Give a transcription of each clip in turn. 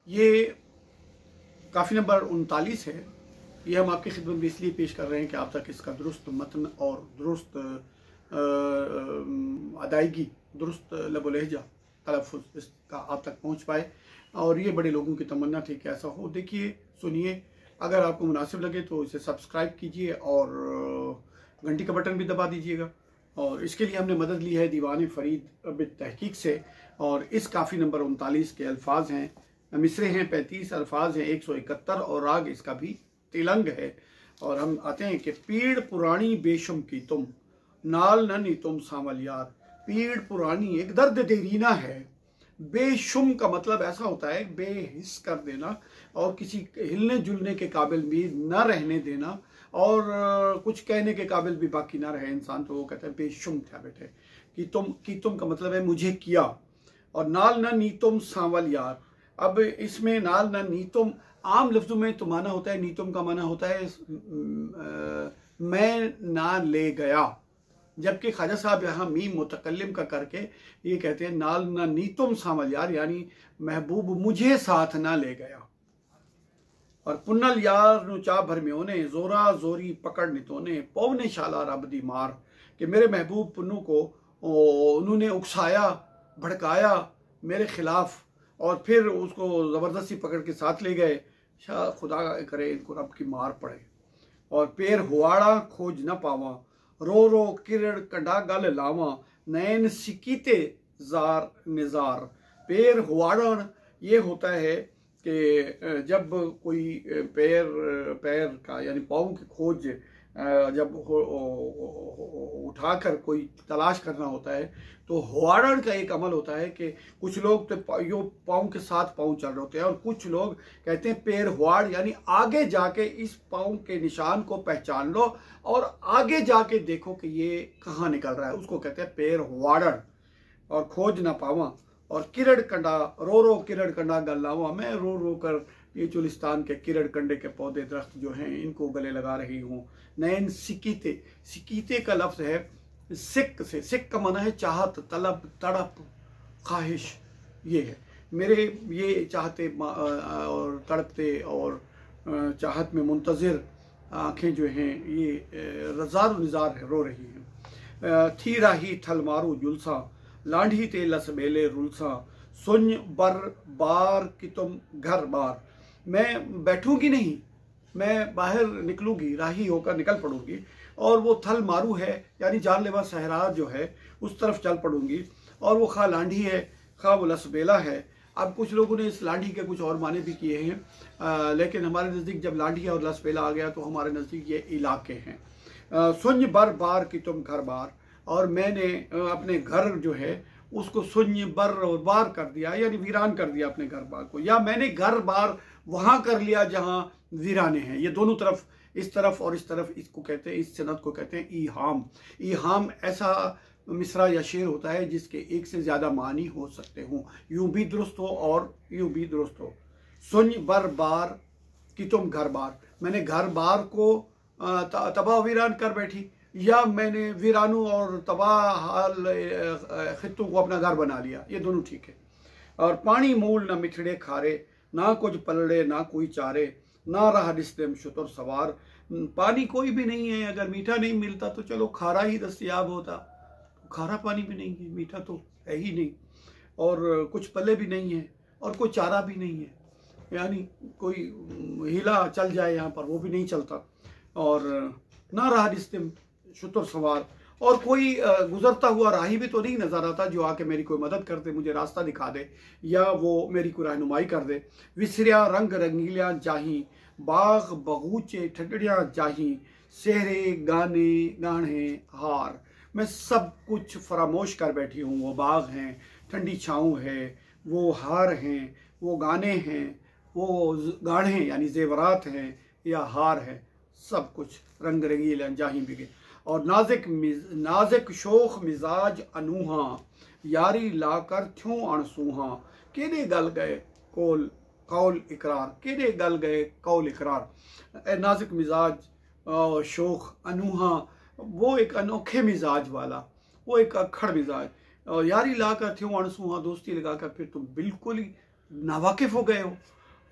ये काफ़ी नंबर 39 है। ये हम आपकी खिदमत में इसलिए पेश कर रहे हैं कि आप तक इसका दुरुस्त मतन और दुरुस्त अदायगी, दुरुस्त लब लहजा, तलफ़ुज़ इसका आप तक पहुँच पाए। और ये बड़े लोगों की तमन्ना थी कि ऐसा हो। देखिए, सुनिए, अगर आपको मुनासिब लगे तो इसे सब्सक्राइब कीजिए और घंटी का बटन भी दबा दीजिएगा। और इसके लिए हमने मदद ली है दीवान फ़रीद बिन तहकीक से। और इस काफ़ी नंबर 39 के अल्फाज हैं, मिसरे हैं 35, अल्फाज हैं 171 और राग इसका भी तिलंग है। और हम आते हैं कि पीड़ पुरानी बेशुम की तुम, नाल ननी तुम सामल यार। पीड़ पुरानी एक दर्द देरीना है। बेशुम का मतलब ऐसा होता है बेहिस कर देना और किसी हिलने जुलने के काबिल भी न रहने देना और कुछ कहने के काबिल भी बाकी ना रहे इंसान, तो वो कहते हैं बेशुम था बेटे। कि तुम का मतलब है मुझे किया। और नाल न नीतुम सांवल यार। अब इसमें नाल न नीतुम आम लफ्ज़ों में तो माना होता है, नीतुम का माना होता है मैं ना ले गया, जबकि ख्वाजा साहब यहाँ मीम मुतकल्लिम का करके ये कहते हैं नाल न नीतुम सांवल यार, यानी महबूब मुझे साथ ना ले गया। और पुन्नल यार नु चा भर में ओने, जोरा जोरी पकड़ नितोने, पौने शाला रब दी मार। कि मेरे महबूब पुन्नू को उन्होंने उकसाया, भड़काया मेरे खिलाफ और फिर उसको ज़बरदस्ती पकड़ के साथ ले गए। शाह खुदा करे इनको रब की मार पड़े। और पैर हुआड़ा खोज न पावा, रो रो किरण कंडा गल लावा, नैन सिकीते जार निजार। पैर हुआड़न ये होता है कि जब कोई पैर का यानी पाँव की खोज जब उठाकर कोई तलाश करना होता है तो हुआड़न का एक अमल होता है कि कुछ लोग तो यो पाँव के साथ पाँव चल रहे होते हैं और कुछ लोग कहते हैं पैर हुआड़, यानी आगे जाके इस पाँव के निशान को पहचान लो और आगे जाके देखो कि ये कहाँ निकल रहा है, उसको कहते हैं पैर हुआड़न। और खोज ना पावा और किरण कंडा, रो रो किरण कंडा गलावा, मैं रो रो कर ये चुलिस्तान के किरण कंडे के पौधे दरख्त जो हैं इनको गले लगा रही हूँ। नैन सिकीते, सिकीते का लफ्ज़ है सिक से, सिक का माना है चाहत, तलब, तड़प, ख्वाहिश। ये है मेरे ये चाहते और तड़पते और चाहत में मुंतज़िर आँखें जो हैं ये रज़ार निज़ार रो रही हैं। थी राही थल मारू जुलसा, लांढी ते लस बेले रुलसा, सुन बर बार कि तुम घर बार। मैं बैठूंगी नहीं, मैं बाहर निकलूंगी, राही होकर निकल पड़ूंगी और वो थल मारू है यानी जानलेवा सहरा जो है उस तरफ चल पड़ूंगी। और वो खा लांढी है, खा वो लसबेला है। अब कुछ लोगों ने इस लांढी के कुछ और माने भी किए हैं, लेकिन हमारे नज़दीक जब लांढी और लसबेला आ गया तो हमारे नज़दीक ये इलाके हैं। सुन बर बार कि तुम घर बार, और मैंने अपने घर जो है उसको शून्य बर बार कर दिया यानी वीरान कर दिया अपने घर बार को, या मैंने घर बार वहाँ कर लिया जहाँ वीराने हैं। ये दोनों तरफ, इस तरफ और इस तरफ, इसको कहते हैं, इस सनत को कहते हैं ईहाम। ईहाम ऐसा मिसरा या शेर होता है जिसके एक से ज़्यादा मानी हो सकते हों, यूँ भी दुरुस्त हो और यूँ भी दुरुस्त हो। सुन बर बार कि तुम घर बार, मैंने घर बार को तबाह वीरान कर बैठी, या मैंने वीरानों और तबाह हाल खित्तों को अपना घर बना लिया, ये दोनों ठीक है। और पानी मूल न मिठड़े खारे, ना कुछ पलड़े ना कोई चारे, ना रहा रिश्ते में शुतर सवार। पानी कोई भी नहीं है, अगर मीठा नहीं मिलता तो चलो खारा ही दस्तयाब होता, खारा पानी भी नहीं है, मीठा तो है ही नहीं, और कुछ पल्ले भी नहीं है और कोई चारा भी नहीं है, यानी कोई हीला चल जाए यहाँ पर वो भी नहीं चलता। और ना रहा रिश्ते में शुतर सवार, और कोई गुजरता हुआ राही भी तो नहीं नजर आता जो आके मेरी कोई मदद कर दे, मुझे रास्ता दिखा दे या वो मेरी कोई रहनुमाई कर दे। विसरिया रंग रंगीलियाँ जाही, बाग बगूचे ठगड़ियाँ जाही, सेहरे गाने गाने हार। मैं सब कुछ फरामोश कर बैठी हूँ, वो बाग हैं, ठंडी छाँव है, वो हार हैं, वो गाने हैं, वो गाढ़े यानी जेवरात हैं या हार है, सब कुछ रंग रंगीलियाँ जाही बिगे। और नाजिक शोख मिजाज अनूहा, यारी लाकर थ्यों अणसूहा। केड़े गल गए कौल इकरार, केड़े गल गए कौल इकरार। नाजिक मिजाज और शोख अनूहा, वो एक अनोखे मिजाज वाला, वो एक अखड़ मिजाज। और यारी लाकर थ्यों अणसूहा, दोस्ती लगाकर फिर तुम बिल्कुल ही नावाकिफ हो गए हो।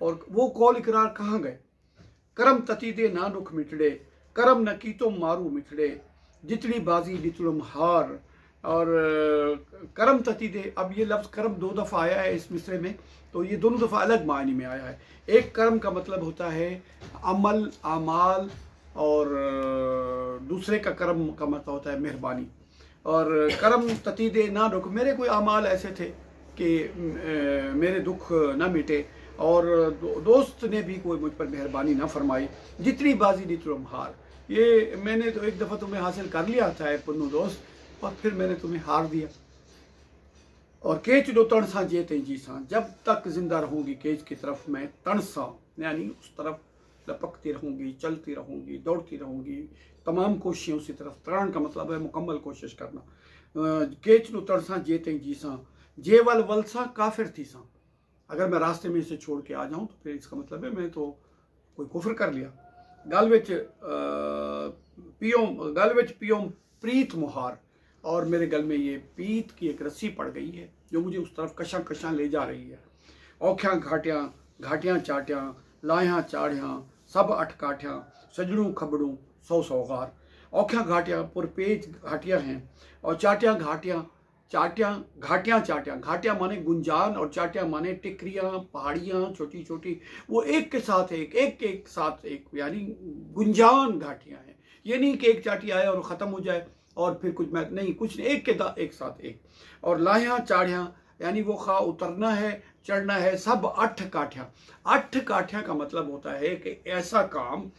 और वो कौल इकरार कहाँ गए? करम ततीदे ना रुख मिटड़े, करम न की तो मारू मिटड़े, जितनी बाजी नितुलम हार। और करम ततीदे, अब ये लफ्ज़ करम 2 दफ़ा आया है इस मिसरे में, तो ये दोनों दफ़ा अलग मायने में आया है। एक करम का मतलब होता है अमल, आमाल, और दूसरे का करम का मतलब होता है मेहरबानी। और करम ततीदे ना रुख, मेरे कोई आमाल ऐसे थे कि मेरे दुख ना मिटे, और दोस्त ने भी कोई मुझ पर मेहरबानी ना फरमाई, जितनी बाजी नी तुम हार। ये मैंने तो एक दफ़ा तुम्हें हासिल कर लिया था पुन्नू दोस्त, और फिर मैंने तुम्हें हार दिया। और केच दो तणसा जेते जी सा, जब तक जिंदा रहूंगी केच की तरफ मैं तणसा, यानी उस तरफ लपकती रहूंगी, चलती रहूंगी, दौड़ती रहूंगी, तमाम कोशिशें उसी तरफ। तरण का मतलब है मुकम्मल कोशिश करना। केच दो तणसा जेते जी सा, जेवल वलसा काफिर थी सा, अगर मैं रास्ते में इसे छोड़ के आ जाऊं तो फिर इसका मतलब है मैं तो कोई कुफर कर लिया। गल विच पियोम प्रीत मुहार, और मेरे गल में ये पीत की एक रस्सी पड़ गई है जो मुझे उस तरफ कशा कशा ले जा रही है। औख्यां घाटियां घाटियां चाटियां, लाह्यां चाढ़ियां सब अठ काठियां, सजड़ू खबड़ू सौ सौगार। औख्यां घाटियां पुरपेच घाटियां हैं, और चाटियां घाटियां चाटियां घाटियां चाटियां, घाटियां माने गुंजान और चाटियां माने टिकरियां, पहाड़ियां छोटी छोटी, वो एक के साथ एक साथ एक, यानी गुंजान घाटियां हैं। ये नहीं कि एक चाटी आए और ख़त्म हो जाए और फिर कुछ मैं नहीं, कुछ नहीं, एक साथ एक। और लाह्यां चाढ़ियां, यानी वो खा उतरना है चढ़ना है, सब 8 काठियाँ। 8 काठियाँ का मतलब होता है कि ऐसा काम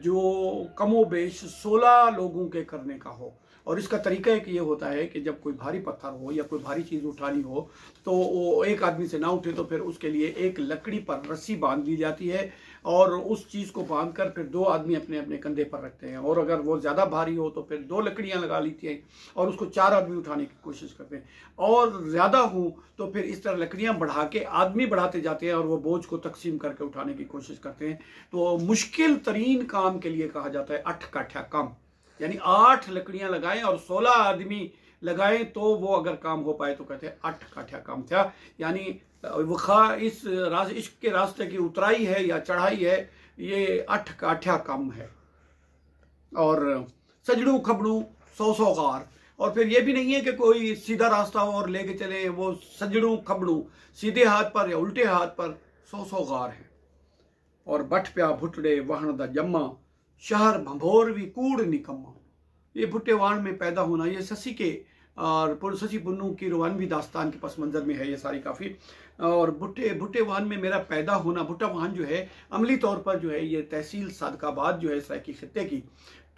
जो कमोबेश 16 लोगों के करने का हो। और इसका तरीका एक ये होता है कि जब कोई भारी पत्थर हो या कोई भारी चीज़ उठानी हो तो वो एक आदमी से ना उठे, तो फिर उसके लिए एक लकड़ी पर रस्सी बांध दी जाती है, और उस चीज़ को बांध कर फिर 2 आदमी अपने अपने कंधे पर रखते हैं, और अगर वो ज़्यादा भारी हो तो फिर 2 लकड़ियाँ लगा लेती हैं और उसको 4 आदमी उठाने की कोशिश करते हैं, और ज़्यादा हो तो फिर इस तरह लकड़ियाँ बढ़ा के आदमी बढ़ाते जाते हैं और वो बोझ को तकसीम करके उठाने की कोशिश करते हैं। तो मुश्किल तरीन काम के लिए कहा जाता है 8 काठिया काम, यानी 8 लकड़ियां लगाएं और 16 आदमी लगाएं तो वो अगर काम हो पाए तो कहते हैं 8 काठिया काम था। यानी वखा इस इश्क के रास्ते की उतराई है या चढ़ाई है, ये 8 काठिया काम है। और सजड़ू खबड़ू 100 गार, और फिर ये भी नहीं है कि कोई सीधा रास्ता हो और लेके चले, वो सजड़ू खबड़ू सीधे हाथ पर या उल्टे हाथ पर 100 गार है। और बठ प्या भुटड़े वहन दा जम्मा, शहर भंभोर भी कूड़ निकम्मा। ये भुट्टेवान में पैदा होना, ये शशि के और शशि पुन्नू की रुवानवी दास्तान के पस मंजर में है ये सारी काफ़ी। और भुट्टेवान में मेरा पैदा होना, भुट्टावान जो है अमली तौर पर जो है ये तहसील सादकाबाद जो है सराइकी खित्ते की,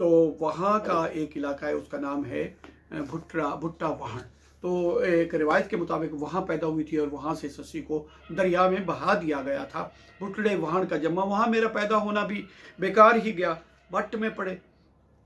तो वहाँ का एक इलाका है, उसका नाम है भुट्टावान। तो एक रिवायत के मुताबिक वहाँ पैदा हुई थी और वहाँ से शशि को दरिया में बहा दिया गया था। भुट्टे वहान का जम्मा, वहाँ मेरा पैदा होना भी बेकार ही गया, बट्ट में पड़े।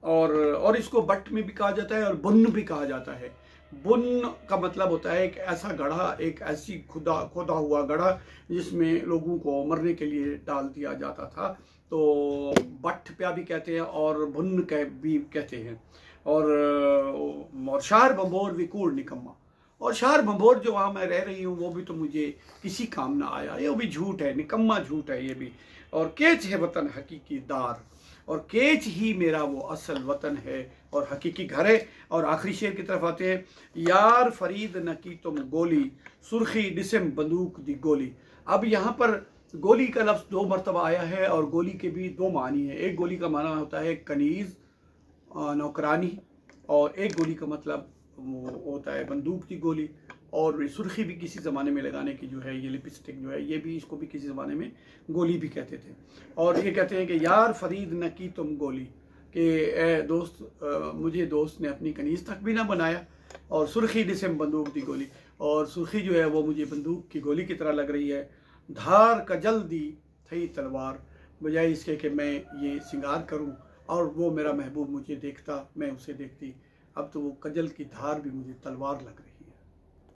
और इसको बट्ट में भी कहा जाता है और बुन्न भी कहा जाता है। बुन्न का मतलब होता है एक ऐसा गढ़ा, एक ऐसी खोदा हुआ गढ़ा जिसमें लोगों को मरने के लिए डाल दिया जाता था, तो बट्ट प्या भी कहते हैं और बुन्न भी कहते हैं। और शहर बंबोर विकूड़ निकम्मा, और शहर बंबोर जो वहाँ मैं रह रही हूँ वो भी तो मुझे किसी काम ना आया, ये भी झूठ है, निकम्मा झूठ है ये भी। और केच है वतन हकीकी दार, और केच ही मेरा वो असल वतन है और हकीकी घर है। और आखिरी शेर की तरफ आते हैं, यार फरीद न की तुम गोली, सुर्खी डिसम बंदूक दी गोली। अब यहाँ पर गोली का लफ्ज़ 2 मरतबा आया है और गोली के भी 2 मानी है। एक गोली का माना होता है कनीज़ नौकरानी, और एक गोली का मतलब होता है बंदूक की गोली। और सुर्खी भी किसी ज़माने में लगाने की जो है, ये लिपस्टिक जो है, ये भी इसको भी किसी ज़माने में गोली भी कहते थे। और ये कहते हैं कि यार फरीद न की तुम गोली, कि दोस्त मुझे दोस्त ने अपनी कनीज़ तक भी ना बनाया, और सुर्खी जिसम बंदूक दी गोली, और सुर्खी जो है वो मुझे बंदूक की गोली की तरह लग रही है। धार का जल्दी थी तलवार, बजाय इसके कि मैं ये श्रृंगार करूं और वो मेरा महबूब मुझे देखता, मैं उसे देखती, अब तो वो कजल की धार भी मुझे तलवार लग रही।